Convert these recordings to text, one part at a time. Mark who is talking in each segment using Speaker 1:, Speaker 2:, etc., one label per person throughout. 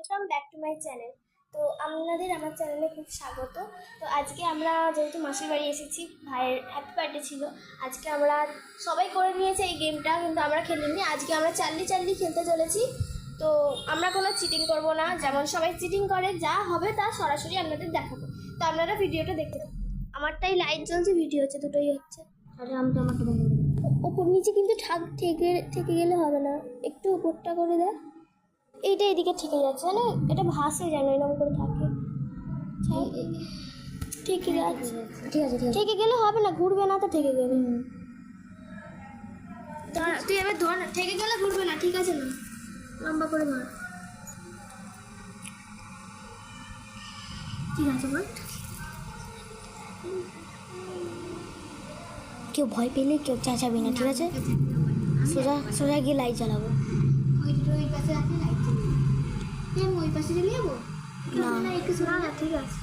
Speaker 1: Welcome back to my channel. তো আপনাদের আমার চ্যানেলে খুব স্বাগত। তো আজকে আমরা যেহেতু মাসির বাড়ি এসেছি, ভাইয়ের হ্যাপি বার্থডে ছিল, আজকে আমরা সবাই করে নিয়েছে এই গেমটা, কিন্তু আমরা খেলিনি। আজকে আমরা চাল্লি চাল্লি খেলতে চলেছি। তো আমরা কোনো চিটিং করব না, যেমন সবাই চিটিং করে, যা হবে তা সরাসরি আপনাদের দেখাবো। তো আপনারা ভিডিওটা দেখতে থাকুন। আমারটাই লাইট জ্বলছে, ভিডিও হচ্ছে, দুটোই হচ্ছে।
Speaker 2: আরে আমি তো আমারটা বন্ধ করি।
Speaker 1: উপর নিচে কিন্তু থেকে গেলে হবে না, একটু উপরটা করে দেয়। এইটা এদিকে থেকে যাচ্ছে না, এটা ভাসে যেন এরকম করে থাকে। ঠিক আছে
Speaker 2: ঠিক আছে
Speaker 1: থেকে গেলে হবে না, ঘুরবে না তো থেকে গেলে। তুই এবার ধর, থেকে গেলে ঘুরবে না, ঠিক আছে না, লম্বা করে ধর। ঠিক আছে বল।
Speaker 2: কেউ ভয় পেলে কেউ চেঁচাবি না, ঠিক আছে? সোজা সোজা গিয়ে লাইট জ্বালাবো।
Speaker 1: ওই পাশে আছে লাইট জ্বালিয়ে, আমি ওই পাশে জ্বালিয়ে যাবো না, একটু শোনা না, ঠিক আছে।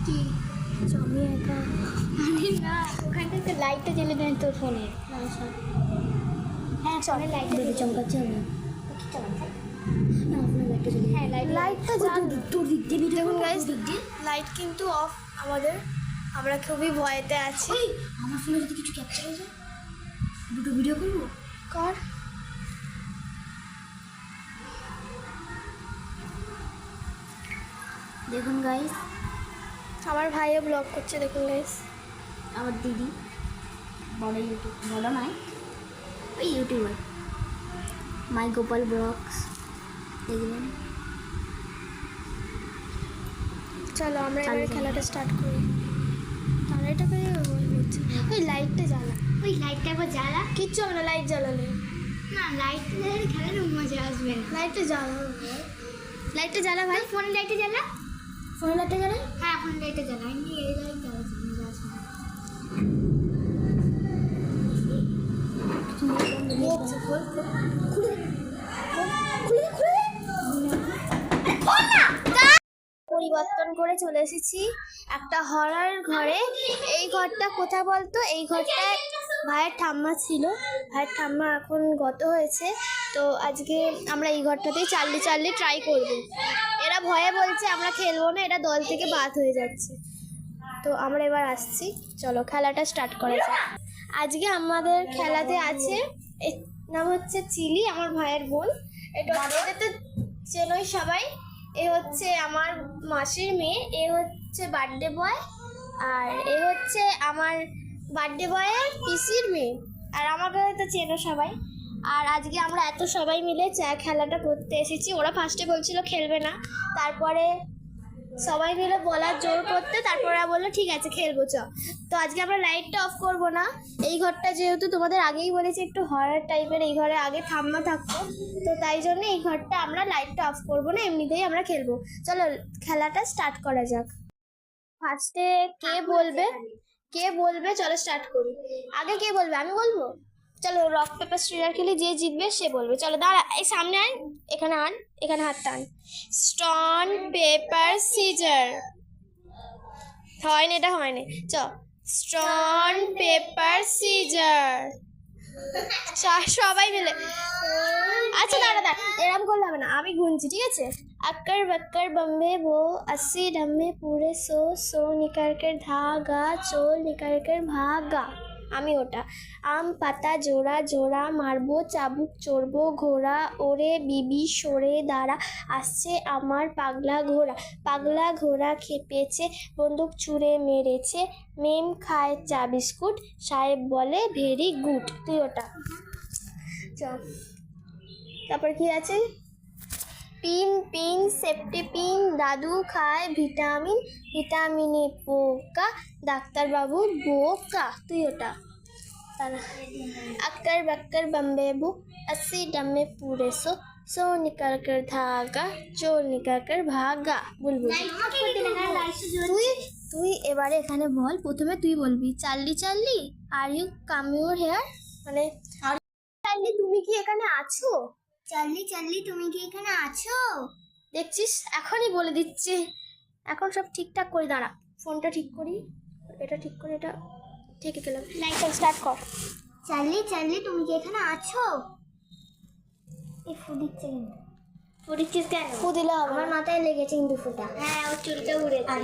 Speaker 1: কি
Speaker 2: আমি একা
Speaker 1: আরে না, ওখানটা একটা লাইটটা জ্বেলে দেন তোর ফোনে। হ্যাঁ ফোনে লাইট
Speaker 2: বেবি চমকাচ্ছে আমি। না আপনার লাইটটা জ্বলে
Speaker 1: হ্যাঁ লাইটটা জ্বালানো।
Speaker 2: তোর দিক দিয়ে
Speaker 1: দেখুন গাইস, লাইট কিন্তু অফ আমাদের, আমরা খুবই ভয়েতে আছি।
Speaker 2: আমার ফোনে যদি কিছু ক্যাপচার হয়ে যায়, দুটো ভিডিও করবো।
Speaker 1: কর।
Speaker 2: দেখুন গাইস,
Speaker 1: আমার ভাইও ব্লগ করছে, দেখুন গাইস।
Speaker 2: আমার দিদি বড় ইউটিউব, বড় নয় ওই ইউটিউবার, মাই গোপাল ব্লগস দেখবেন।
Speaker 1: চলো আমরা এবারে খেলাটা স্টার্ট করি। তাহলে এটা করে হচ্ছে, ওই লাইটটা জ্বালা,
Speaker 2: ওই লাইটটা একবার জ্বালা।
Speaker 1: কিচ্ছু হবে না লাইট জ্বালালে।
Speaker 2: না লাইট জ্বালালে খেলার মজা আসবে না।
Speaker 1: লাইটটা জ্বালা, লাইটটা জ্বালা ভাই,
Speaker 2: ফোনের লাইটটা জ্বালা।
Speaker 1: ফোনের লাইটটা জ্বালা।
Speaker 2: হ্যাঁ ফোনের লাইটটা জ্বালা, এমনি এই লাইট জ্বালাচ্ছে মজা আসবে না।
Speaker 1: পরিবর্তন করে চলে এসেছি একটা হরার ঘরে। এই ঘরটা কোথায় বলতো? এই ঘরটায় ভাইয়ের ঠাম্মা ছিল, ভাইয়ের ঠাম্মা এখন গত হয়েছে। তো আজকে আমরা এই ঘরটাতেই চাল্লি চাল্লি ট্রাই করব। এরা ভয়ে বলছে আমরা খেলবো না, এরা দল থেকে বাদ হয়ে যাচ্ছে। তো আমরা এবার আসছি, চলো খেলাটা স্টার্ট করা যাক। আজকে আমাদের খেলাতে আছে, এর নাম হচ্ছে চিলি, আমার ভাইয়ের বোন। এটা তো চেনোই সবাই। এ হচ্ছে আমার মাসির মেয়ে, এ হচ্ছে বার্থডে বয়, আর এ হচ্ছে আমার বার্থডে বয়ের পিসির মেয়ে, আর আমাকে তো চেনো সবাই। আর আজকে আমরা এত সবাই মিলে খেলাটা করতে এসেছি। ওরা ফার্স্টে বলছিল খেলবে না, তারপরে সবাই মিলে বলার জোর করতে, তারপরে বললো ঠিক আছে খেলবো চ। তো আজকে আমরা লাইটটা অফ করবো না। এই ঘরটা যেহেতু তোমাদের আগেই বলেছি একটু হরার টাইপের, এই ঘরে আগে ঠাম্মা থাকতো, তো তাই জন্য এই ঘরটা আমরা লাইটটা অফ করবো না, এমনিতেই আমরা খেলবো। চলো খেলাটা স্টার্ট করা যাক। ফার্স্টে কে বলবে চলো স্টার্ট করি। আগে কে বলবে? আমি বলবো। চলো রক পেপার সিজার খেলে যে জিতবে সে বলবে। চলো দাঁড়া, এই সামনে আন, এখানে আন, এখানে হাতটা আন। Stone paper scissor. হয়নি, এটা হয়নি। চ, স্টোন পেপার সিজার। সবাই মিলে। আচ্ছা দাঁড়া, এরকম করলে হবে না, আমি গুনছি, ঠিক আছে? अक्कर बक्कर बम्बे वो 80 डम्बे पूरे 100 100 निकल कर धागा चोल निकल कर भागा। আমি ওটা। আম পাতা জোড়া জোড়া মারবো চাবুক চড়বো ঘোড়া, ওরে বিবি সরে দাঁড়া আসছে আমার পাগলা ঘোড়া। পাগলা ঘোড়া খেপেছে বন্দুক ছুঁড়ে মেরেছে, মেম খায় চা বিস্কুট সাহেব বলে ভেরি গুড। তুই ওটা চ। তারপর কি আছে? পিন পিন সেফটি পিন, দাদু খায় ভিটামিন, ভিটামিনে পোকা ডাক্তারবাবু বোকা। তুই ওটা। अक्कर बक्कर बम्बे बू 80 डम्बे पूरे 100 100 निकल कर धागा चोर निकल कर भागा। বুলবুল তুই এবারে এখানে বল, প্রথমে তুই বলবি Charlie Charlie are you come your here, মানে চার্লি তুমি কি এখানে আছো?
Speaker 2: চার্লি চার্লি তুমি কি এখানে আছো?
Speaker 1: দেখছিস, এখনই বলে দিচ্ছে। এখন সব ঠিকঠাক করে দাঁড়া, ফোনটা ঠিক করি, এটা ঠিক করে, এটা ঠিক গেলাম। লাইটটা স্টার্ট কর।
Speaker 2: চার্লি চার্লি তুমি কি এখানে আছো? এই ফু দিচ্ছে কিন্তু।
Speaker 1: পড়েছিস কেন?
Speaker 2: ফু দিলে হবে
Speaker 1: আমার
Speaker 2: না।
Speaker 1: মাথায় লেগেছে কিন্তু ফুটা। হ্যাঁ, ওর চুলটা উড়েছে।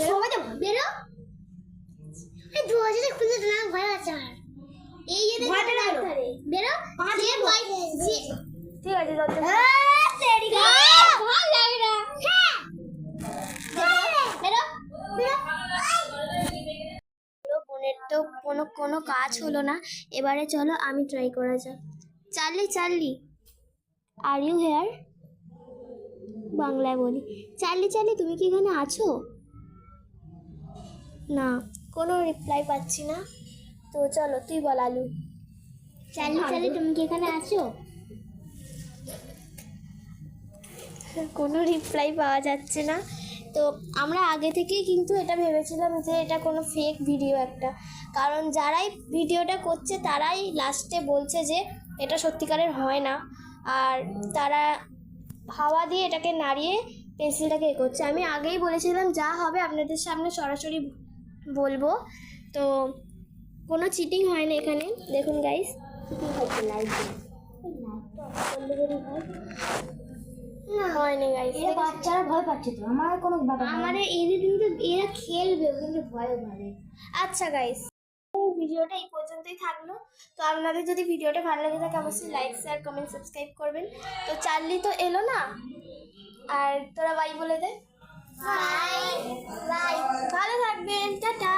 Speaker 1: সবাই তো বেরো। এই দরজাটা খুলে দে না, ভয় আছে আমার। এই যে দেখো বেরো। যে ভয় যে
Speaker 2: ঠিক আছে দরজা
Speaker 1: তেরি গা ভালো লাগে না। হ্যাঁ বেরো বেরো। বোনের তো কোনো কাজ হলো না, এবারে চলো আমি ট্রাই করা যাক। Charlie Charlie, are you here? বাংলায় বলি, চার্লি চার্লি তুমি কি এখানে আছো? না, কোনো রিপ্লাই পাচ্ছি না। তো চলো তুই বল আলু। চার্লি চার্লি তুমি কি এখানে আছো? কোনো রিপ্লাই পাওয়া যাচ্ছে না। তো আমরা আগে থেকেই কিন্তু এটা ভেবেছিলাম যে এটা কোনো ফেক ভিডিও একটা, কারণ যারাই ভিডিওটা করছে তারাই লাস্টে বলছে যে এটা সত্যিকারের হয় না, আর তারা হাওয়া দিয়ে এটাকে নাড়িয়ে পেন্সিলটাকে করছে। আমি আগেই বলেছিলাম যা হবে আপনাদের সামনে সরাসরি বলবো। তো কোনো চিটিং হয় না এখানে। দেখুন গাইস, চিটিং হচ্ছে লাইট হয়নি গাইস।
Speaker 2: এরা বাচ্চারা ভয় পাচ্ছে তো, আমার কোনো ব্যাপার না।
Speaker 1: আমার এদের কিন্তু এরা খেলবে কিন্তু ভয় পাবে। আচ্ছা গাইস, ভিডিওটা এই পর্যন্তই থাকলো। তো আপনাদের যদি ভিডিওটা ভালো লাগে থাকে অবশ্যই লাইক শেয়ার কমেন্ট সাবস্ক্রাইব করবেন। তো চার্লি তো এলো না, আর তোরা বাই বলে দে। বাই বাই, ভালো থাকবেন, টাটা।